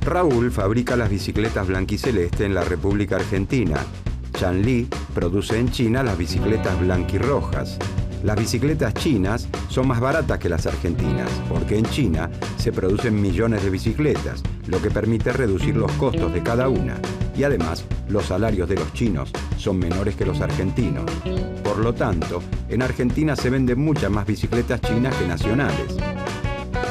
Raúl fabrica las bicicletas blanquiceleste en la República Argentina. Chanli produce en China las bicicletas blanquirrojas. Las bicicletas chinas son más baratas que las argentinas, porque en China se producen millones de bicicletas, lo que permite reducir los costos de cada una. Y además, los salarios de los chinos son menores que los argentinos. Por lo tanto, en Argentina se venden muchas más bicicletas chinas que nacionales.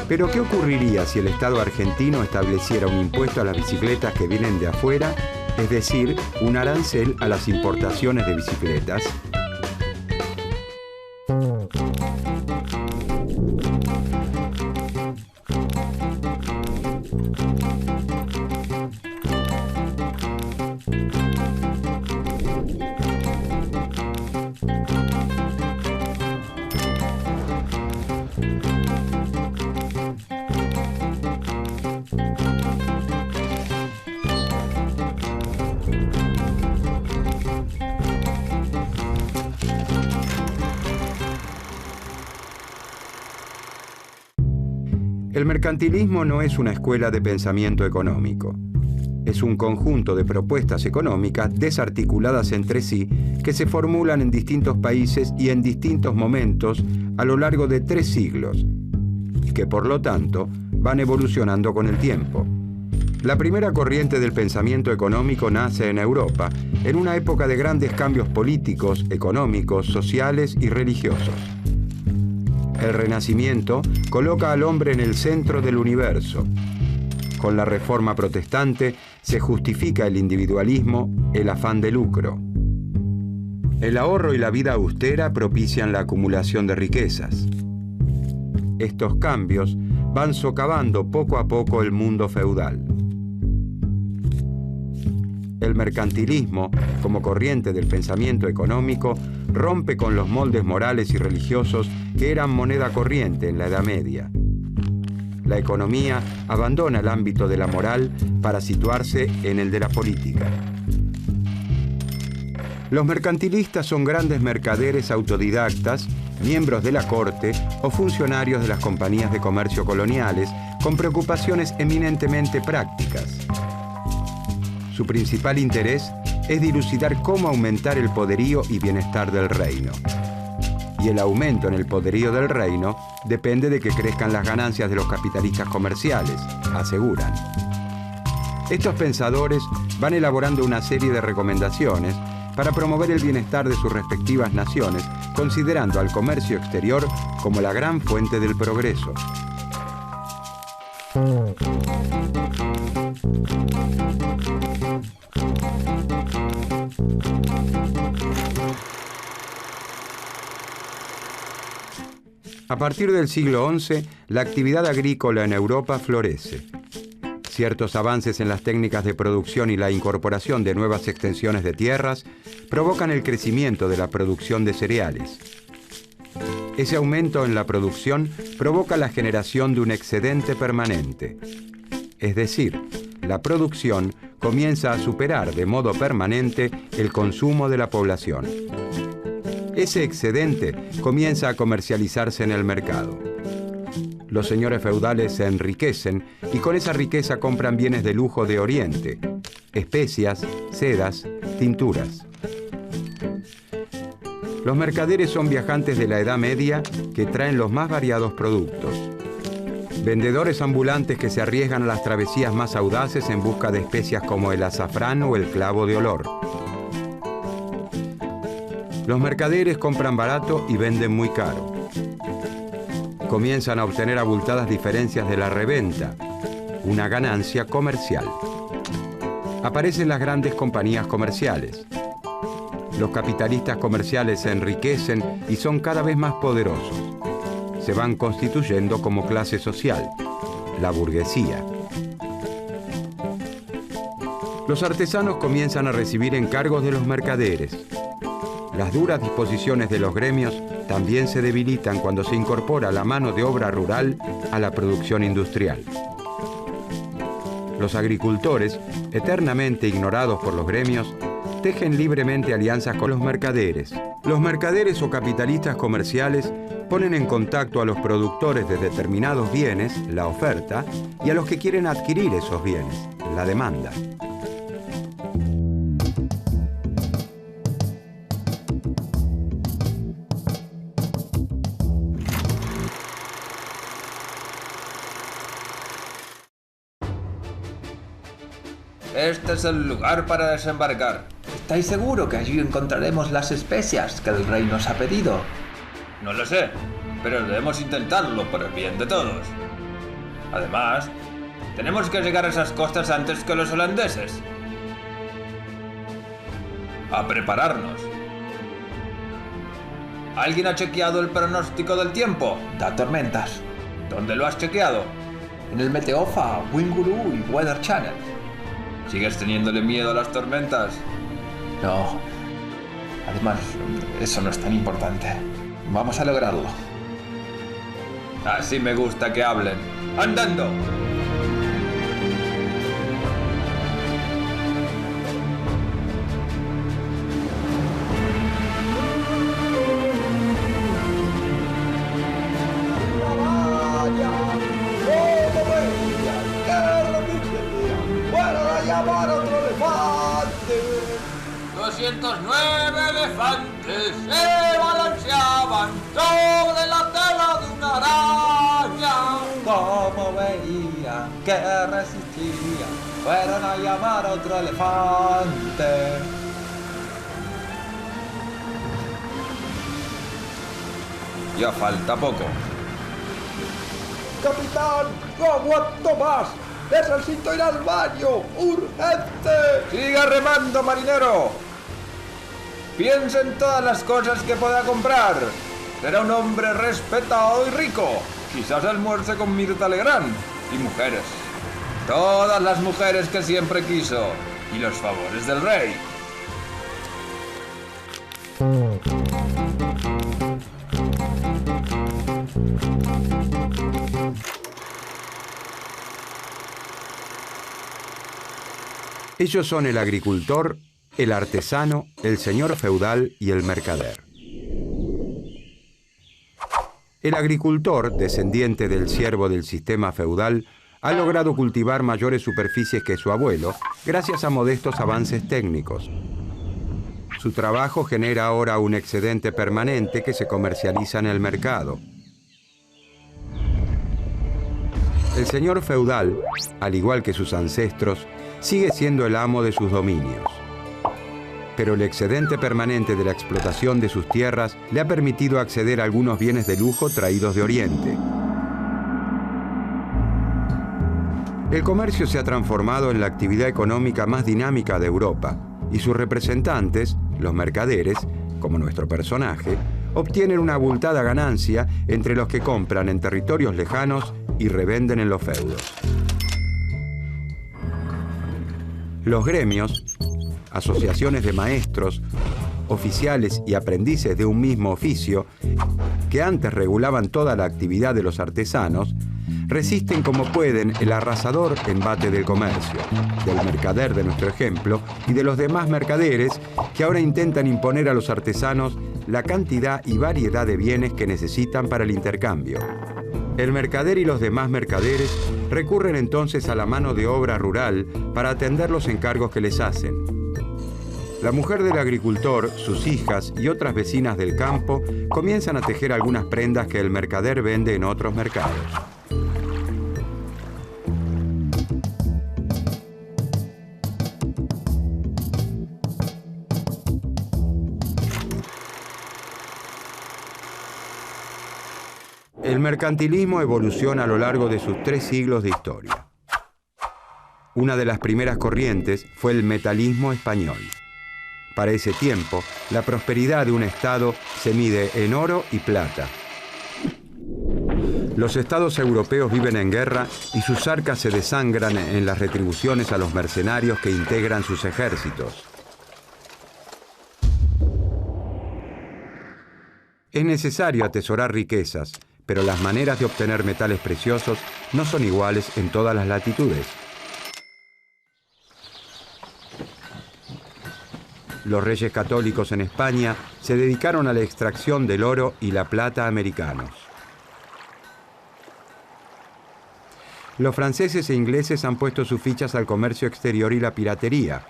Pero, ¿qué ocurriría si el Estado argentino estableciera un impuesto a las bicicletas que vienen de afuera, es decir, un arancel a las importaciones de bicicletas? El mercantilismo no es una escuela de pensamiento económico. Es un conjunto de propuestas económicas desarticuladas entre sí que se formulan en distintos países y en distintos momentos a lo largo de 3 siglos, y que por lo tanto van evolucionando con el tiempo. La primera corriente del pensamiento económico nace en Europa, en una época de grandes cambios políticos, económicos, sociales y religiosos. El Renacimiento coloca al hombre en el centro del universo. Con la Reforma Protestante se justifica el individualismo, el afán de lucro. El ahorro y la vida austera propician la acumulación de riquezas. Estos cambios van socavando poco a poco el mundo feudal. El mercantilismo, como corriente del pensamiento económico, rompe con los moldes morales y religiosos que eran moneda corriente en la Edad Media. La economía abandona el ámbito de la moral para situarse en el de la política. Los mercantilistas son grandes mercaderes autodidactas, miembros de la corte o funcionarios de las compañías de comercio coloniales con preocupaciones eminentemente prácticas. Su principal interés es dilucidar cómo aumentar el poderío y bienestar del reino. Y el aumento en el poderío del reino depende de que crezcan las ganancias de los capitalistas comerciales, aseguran. Estos pensadores van elaborando una serie de recomendaciones para promover el bienestar de sus respectivas naciones, considerando al comercio exterior como la gran fuente del progreso. A partir del siglo XI, la actividad agrícola en Europa florece. Ciertos avances en las técnicas de producción y la incorporación de nuevas extensiones de tierras provocan el crecimiento de la producción de cereales. Ese aumento en la producción provoca la generación de un excedente permanente. Es decir, la producción comienza a superar de modo permanente el consumo de la población. Ese excedente comienza a comercializarse en el mercado. Los señores feudales se enriquecen y con esa riqueza compran bienes de lujo de Oriente, especias, sedas, tinturas. Los mercaderes son viajantes de la Edad Media que traen los más variados productos. Vendedores ambulantes que se arriesgan a las travesías más audaces en busca de especias como el azafrán o el clavo de olor. Los mercaderes compran barato y venden muy caro. Comienzan a obtener abultadas diferencias de la reventa, una ganancia comercial. Aparecen las grandes compañías comerciales. Los capitalistas comerciales se enriquecen y son cada vez más poderosos. Se van constituyendo como clase social, la burguesía. Los artesanos comienzan a recibir encargos de los mercaderes. Las duras disposiciones de los gremios también se debilitan cuando se incorpora la mano de obra rural a la producción industrial. Los agricultores, eternamente ignorados por los gremios, tejen libremente alianzas con los mercaderes. Los mercaderes o capitalistas comerciales ponen en contacto a los productores de determinados bienes, la oferta, y a los que quieren adquirir esos bienes, la demanda. Este es el lugar para desembarcar. ¿Estáis seguro que allí encontraremos las especias que el rey nos ha pedido? No lo sé, pero debemos intentarlo por el bien de todos. Además, tenemos que llegar a esas costas antes que los holandeses. A prepararnos. ¿Alguien ha chequeado el pronóstico del tiempo? Da tormentas. ¿Dónde lo has chequeado? En el Meteofa, Wingguru y Weather Channel. ¿Sigues teniéndole miedo a las tormentas? No. Además, eso no es tan importante. Vamos a lograrlo. Así me gusta que hablen. ¡Andando! ¡Llamar a otro elefante! 209 elefantes se balanceaban sobre la tela de una araña. Como veían que resistían, fueron a llamar a otro elefante. Ya falta poco. ¡Capitán! ¡No aguanto más! ¡Necesito ir al baño! ¡Urgente! ¡Siga remando, marinero! Piensa en todas las cosas que pueda comprar. Será un hombre respetado y rico. Quizás almuerce con Mirta Legrand. Y mujeres. Todas las mujeres que siempre quiso. Y los favores del rey. Ellos son el agricultor, el artesano, el señor feudal y el mercader. El agricultor, descendiente del siervo del sistema feudal, ha logrado cultivar mayores superficies que su abuelo gracias a modestos avances técnicos. Su trabajo genera ahora un excedente permanente que se comercializa en el mercado. El señor feudal, al igual que sus ancestros, sigue siendo el amo de sus dominios. Pero el excedente permanente de la explotación de sus tierras le ha permitido acceder a algunos bienes de lujo traídos de Oriente. El comercio se ha transformado en la actividad económica más dinámica de Europa, y sus representantes, los mercaderes, como nuestro personaje, obtienen una abultada ganancia entre los que compran en territorios lejanos y revenden en los feudos. Los gremios, asociaciones de maestros, oficiales y aprendices de un mismo oficio, que antes regulaban toda la actividad de los artesanos, resisten como pueden el arrasador embate del comercio, del mercader de nuestro ejemplo y de los demás mercaderes que ahora intentan imponer a los artesanos la cantidad y variedad de bienes que necesitan para el intercambio. El mercader y los demás mercaderes recurren entonces a la mano de obra rural para atender los encargos que les hacen. La mujer del agricultor, sus hijas y otras vecinas del campo comienzan a tejer algunas prendas que el mercader vende en otros mercados. El mercantilismo evoluciona a lo largo de sus 3 siglos de historia. Una de las primeras corrientes fue el metalismo español. Para ese tiempo, la prosperidad de un estado se mide en oro y plata. Los estados europeos viven en guerra y sus arcas se desangran en las retribuciones a los mercenarios que integran sus ejércitos. Es necesario atesorar riquezas, pero las maneras de obtener metales preciosos no son iguales en todas las latitudes. Los reyes católicos en España se dedicaron a la extracción del oro y la plata americanos. Los franceses e ingleses han puesto sus fichas al comercio exterior y la piratería,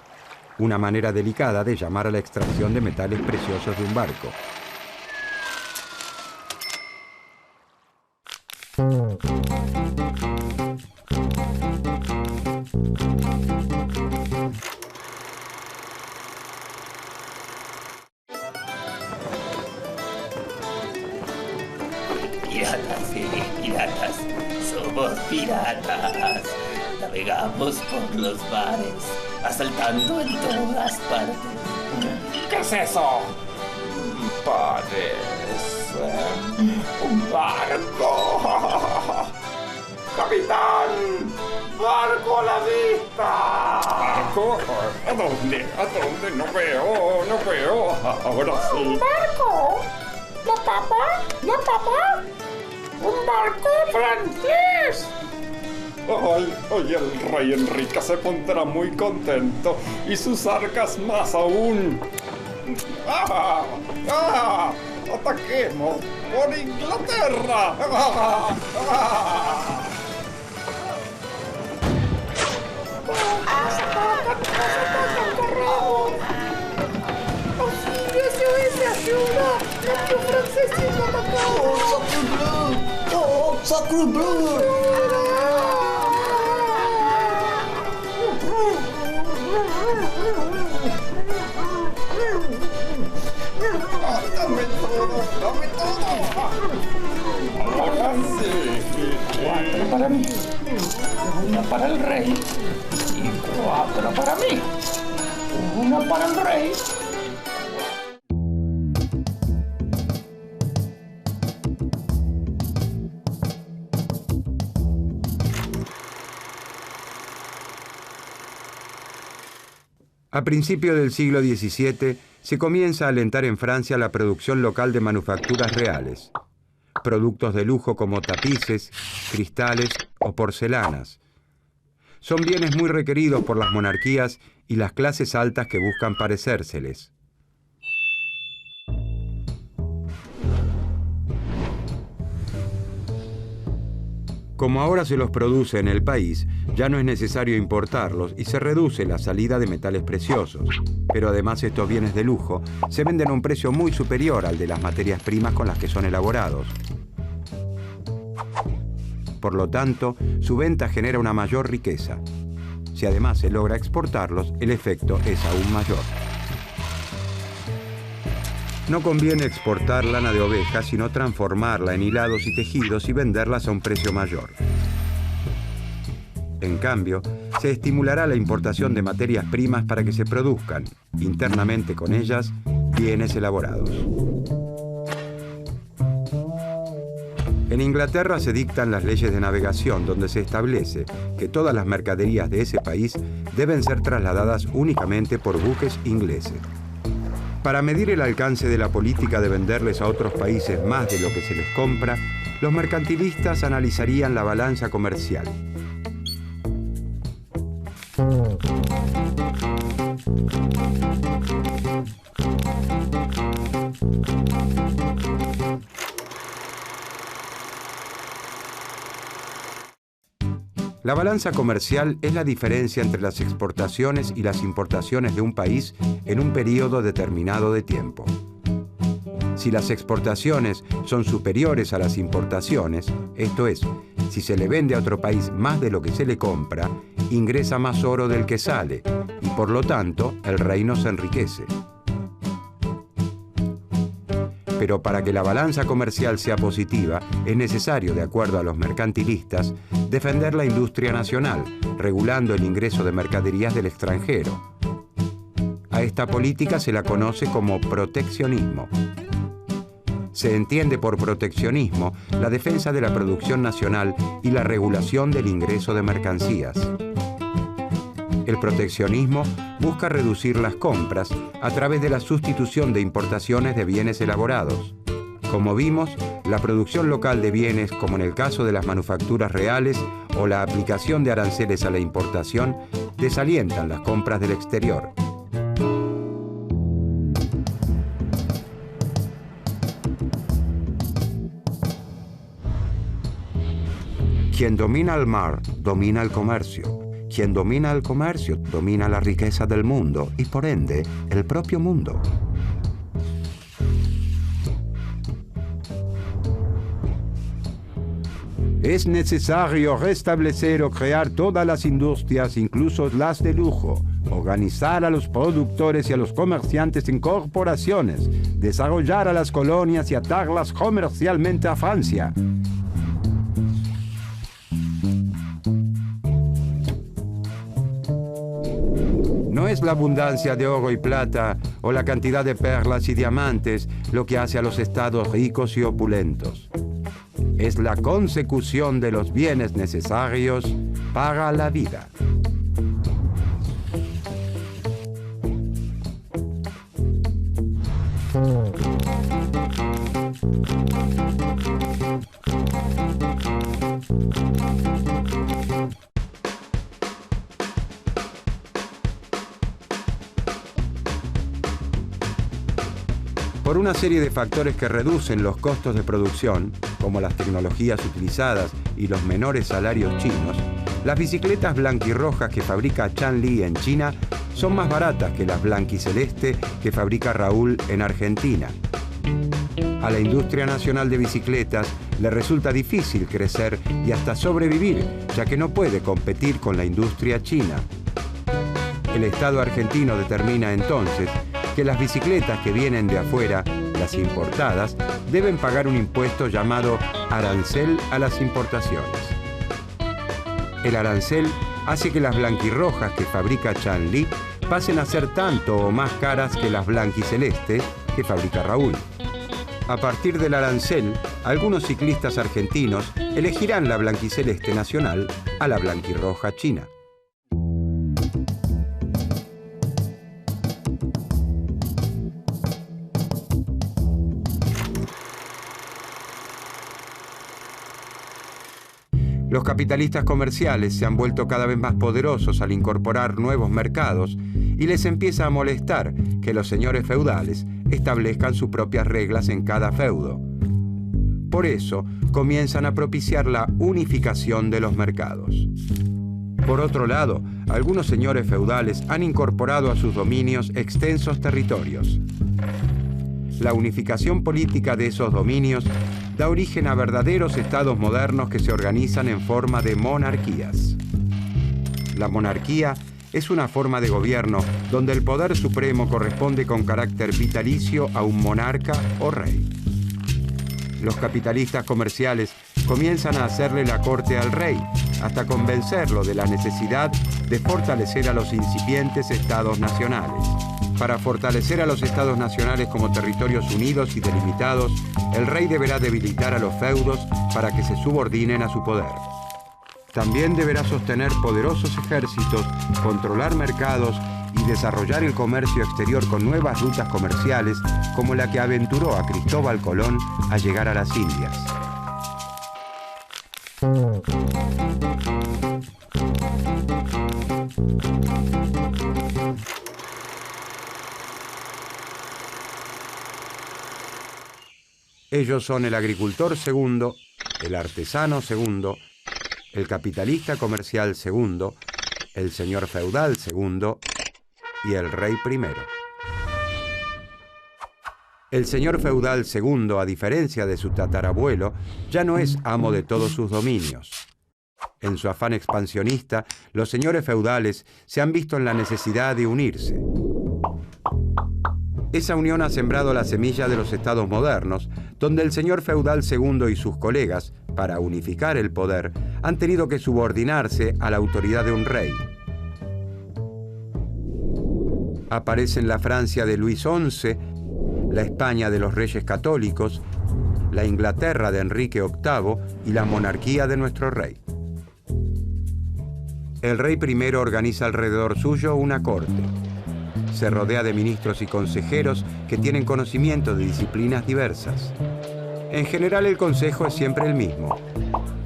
una manera delicada de llamar a la extracción de metales preciosos de un barco. Piratas, piratas, somos piratas. Navegamos por los mares, asaltando en todas partes. ¿Qué es eso? Parece un barco. ¡Capitán! ¡Barco a la vista! ¿Barco? ¿A dónde? ¿A dónde? No veo. Ahora sí. ¿Un barco? ¿No, papá? ¿No, papá? ¡Un barco francés! Hoy el rey Enrique se pondrá muy contento y sus arcas más aún. ¡Ah! ¡Ah! ¡Ataquemos por Inglaterra! ¡Ah! ¡Ah! ¡Ayuda! ¡Nuestro francés siendo atacado! ¡Oh, Sacre Bleu! ¡Dame todo! Ahora sí. 4 para mí, 1 para el rey y 4 para mí. 1 para el rey. A principios del siglo XVII se comienza a alentar en Francia la producción local de manufacturas reales, productos de lujo como tapices, cristales o porcelanas. Son bienes muy requeridos por las monarquías y las clases altas que buscan parecérseles. Como ahora se los produce en el país, ya no es necesario importarlos y se reduce la salida de metales preciosos. Pero además estos bienes de lujo se venden a un precio muy superior al de las materias primas con las que son elaborados. Por lo tanto, su venta genera una mayor riqueza. Si además se logra exportarlos, el efecto es aún mayor. No conviene exportar lana de oveja, sino transformarla en hilados y tejidos y venderlas a un precio mayor. En cambio, se estimulará la importación de materias primas para que se produzcan, internamente con ellas, bienes elaborados. En Inglaterra se dictan las leyes de navegación, donde se establece que todas las mercaderías de ese país deben ser trasladadas únicamente por buques ingleses. Para medir el alcance de la política de venderles a otros países más de lo que se les compra, los mercantilistas analizarían la balanza comercial. La balanza comercial es la diferencia entre las exportaciones y las importaciones de un país en un periodo determinado de tiempo. Si las exportaciones son superiores a las importaciones, esto es, si se le vende a otro país más de lo que se le compra, ingresa más oro del que sale y por lo tanto el reino se enriquece. Pero para que la balanza comercial sea positiva, es necesario, de acuerdo a los mercantilistas, defender la industria nacional, regulando el ingreso de mercaderías del extranjero. A esta política se la conoce como proteccionismo. Se entiende por proteccionismo la defensa de la producción nacional y la regulación del ingreso de mercancías. El proteccionismo busca reducir las compras a través de la sustitución de importaciones de bienes elaborados. Como vimos, la producción local de bienes, como en el caso de las manufacturas reales o la aplicación de aranceles a la importación, desalientan las compras del exterior. Quien domina el mar, domina el comercio. Quien domina el comercio, domina la riqueza del mundo y, por ende, el propio mundo. Es necesario restablecer o crear todas las industrias, incluso las de lujo, organizar a los productores y a los comerciantes en corporaciones, desarrollar a las colonias y atarlas comercialmente a Francia. No es la abundancia de oro y plata o la cantidad de perlas y diamantes lo que hace a los estados ricos y opulentos. Es la consecución de los bienes necesarios para la vida. Por una serie de factores que reducen los costos de producción, como las tecnologías utilizadas y los menores salarios chinos, las bicicletas blanquirrojas que fabrica Chanli en China son más baratas que las blanquiceleste que fabrica Raúl en Argentina. A la industria nacional de bicicletas le resulta difícil crecer y hasta sobrevivir, ya que no puede competir con la industria china. El Estado argentino determina entonces que las bicicletas que vienen de afuera, las importadas, deben pagar un impuesto llamado arancel a las importaciones. El arancel hace que las blanquirrojas que fabrica Chanli pasen a ser tanto o más caras que las blanquiceleste que fabrica Raúl. A partir del arancel, algunos ciclistas argentinos elegirán la blanquiceleste nacional a la blanquirroja china. Los capitalistas comerciales se han vuelto cada vez más poderosos al incorporar nuevos mercados y les empieza a molestar que los señores feudales establezcan sus propias reglas en cada feudo. Por eso, comienzan a propiciar la unificación de los mercados. Por otro lado, algunos señores feudales han incorporado a sus dominios extensos territorios. La unificación política de esos dominios da origen a verdaderos estados modernos que se organizan en forma de monarquías. La monarquía es una forma de gobierno donde el poder supremo corresponde con carácter vitalicio a un monarca o rey. Los capitalistas comerciales comienzan a hacerle la corte al rey, hasta convencerlo de la necesidad de fortalecer a los incipientes estados nacionales. Para fortalecer a los estados nacionales como territorios unidos y delimitados, el rey deberá debilitar a los feudos para que se subordinen a su poder. También deberá sostener poderosos ejércitos, controlar mercados y desarrollar el comercio exterior con nuevas rutas comerciales como la que aventuró a Cristóbal Colón a llegar a las Indias. Ellos son el agricultor segundo, el artesano segundo, el capitalista comercial segundo, el señor feudal segundo y el rey primero. El señor feudal segundo, a diferencia de su tatarabuelo, ya no es amo de todos sus dominios. En su afán expansionista, los señores feudales se han visto en la necesidad de unirse. Esa unión ha sembrado la semilla de los estados modernos, donde el señor feudal segundo y sus colegas, para unificar el poder, han tenido que subordinarse a la autoridad de un rey. Aparecen la Francia de Luis XI, la España de los Reyes Católicos, la Inglaterra de Enrique VIII y la monarquía de nuestro rey. El rey primero organiza alrededor suyo una corte. Se rodea de ministros y consejeros que tienen conocimiento de disciplinas diversas. En general, el consejo es siempre el mismo.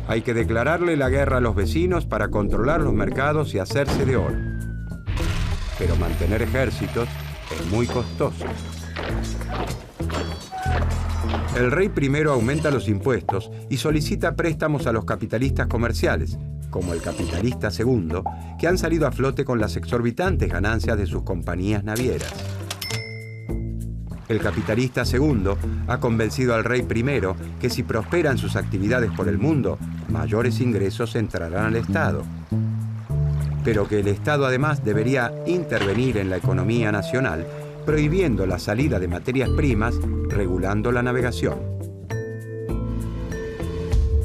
Hay que declararle la guerra a los vecinos para controlar los mercados y hacerse de oro. Pero mantener ejércitos es muy costoso. El rey primero aumenta los impuestos y solicita préstamos a los capitalistas comerciales, como el capitalista segundo, que han salido a flote con las exorbitantes ganancias de sus compañías navieras. El capitalista segundo ha convencido al rey primero que si prosperan sus actividades por el mundo, mayores ingresos entrarán al Estado. Pero que el Estado además debería intervenir en la economía nacional, prohibiendo la salida de materias primas, regulando la navegación.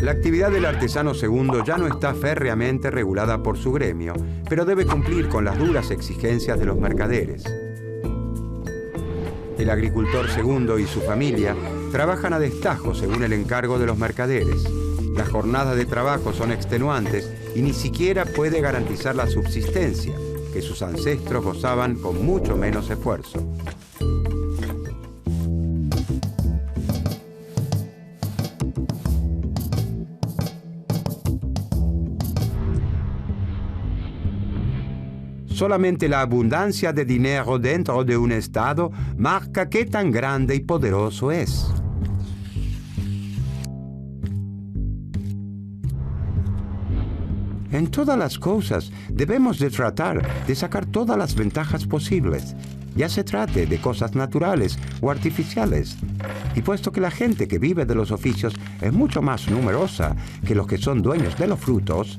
La actividad del artesano segundo ya no está férreamente regulada por su gremio, pero debe cumplir con las duras exigencias de los mercaderes. El agricultor segundo y su familia trabajan a destajo según el encargo de los mercaderes. Las jornadas de trabajo son extenuantes y ni siquiera puede garantizar la subsistencia, que sus ancestros gozaban con mucho menos esfuerzo. Solamente la abundancia de dinero dentro de un Estado marca qué tan grande y poderoso es. En todas las cosas debemos de tratar de sacar todas las ventajas posibles, ya se trate de cosas naturales o artificiales. Y puesto que la gente que vive de los oficios es mucho más numerosa que los que son dueños de los frutos,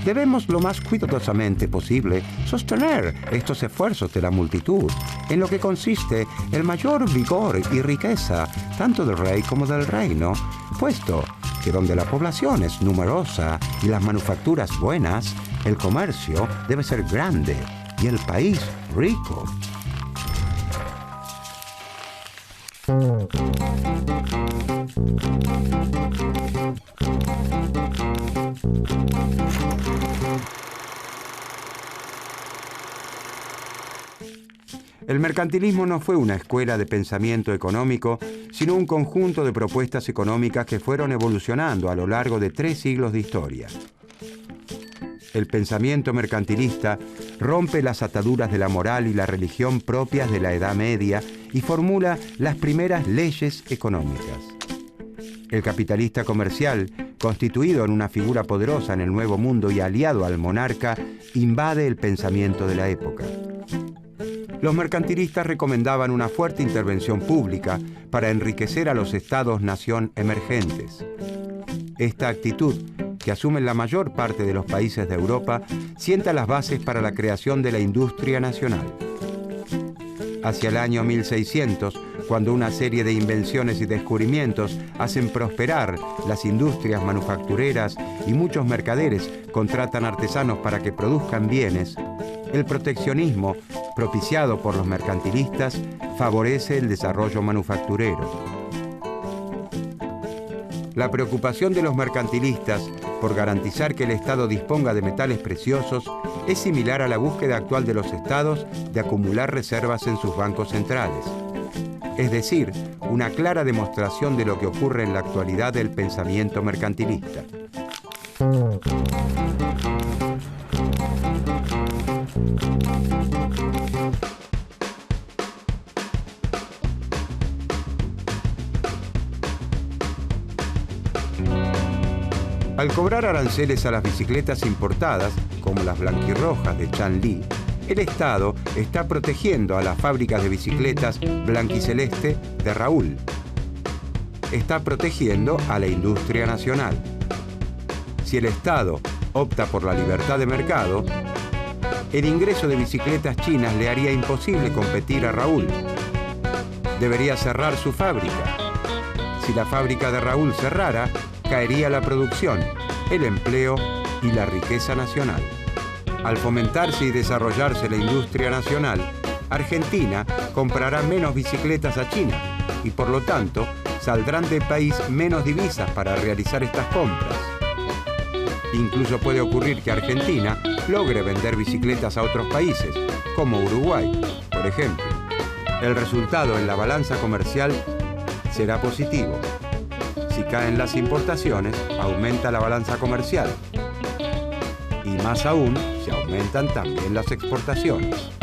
debemos lo más cuidadosamente posible sostener estos esfuerzos de la multitud, en lo que consiste el mayor vigor y riqueza tanto del rey como del reino, puesto que donde la población es numerosa y las manufacturas buenas, el comercio debe ser grande y el país rico. El mercantilismo no fue una escuela de pensamiento económico, sino un conjunto de propuestas económicas que fueron evolucionando a lo largo de 3 siglos de historia. El pensamiento mercantilista rompe las ataduras de la moral y la religión propias de la Edad Media y formula las primeras leyes económicas. El capitalista comercial, constituido en una figura poderosa en el Nuevo Mundo y aliado al monarca, invade el pensamiento de la época. Los mercantilistas recomendaban una fuerte intervención pública para enriquecer a los estados-nación emergentes. Esta actitud, que asumen la mayor parte de los países de Europa, sienta las bases para la creación de la industria nacional. Hacia el año 1600, cuando una serie de invenciones y descubrimientos hacen prosperar las industrias manufactureras y muchos mercaderes contratan artesanos para que produzcan bienes, el proteccionismo, propiciado por los mercantilistas, favorece el desarrollo manufacturero. La preocupación de los mercantilistas por garantizar que el Estado disponga de metales preciosos es similar a la búsqueda actual de los Estados de acumular reservas en sus bancos centrales. Es decir, una clara demostración de lo que ocurre en la actualidad del pensamiento mercantilista. Al cobrar aranceles a las bicicletas importadas, como las blanquirrojas de Chanly, el Estado está protegiendo a las fábricas de bicicletas blanquiceleste de Raúl. Está protegiendo a la industria nacional. Si el Estado opta por la libertad de mercado, el ingreso de bicicletas chinas le haría imposible competir a Raúl. Debería cerrar su fábrica. Si la fábrica de Raúl cerrara, caería la producción, el empleo y la riqueza nacional. Al fomentarse y desarrollarse la industria nacional, Argentina comprará menos bicicletas a China y por lo tanto saldrán del país menos divisas para realizar estas compras. Incluso puede ocurrir que Argentina logre vender bicicletas a otros países, como Uruguay, por ejemplo. El resultado en la balanza comercial será positivo. Si caen las importaciones, aumenta la balanza comercial. Y más aún, si aumentan también las exportaciones.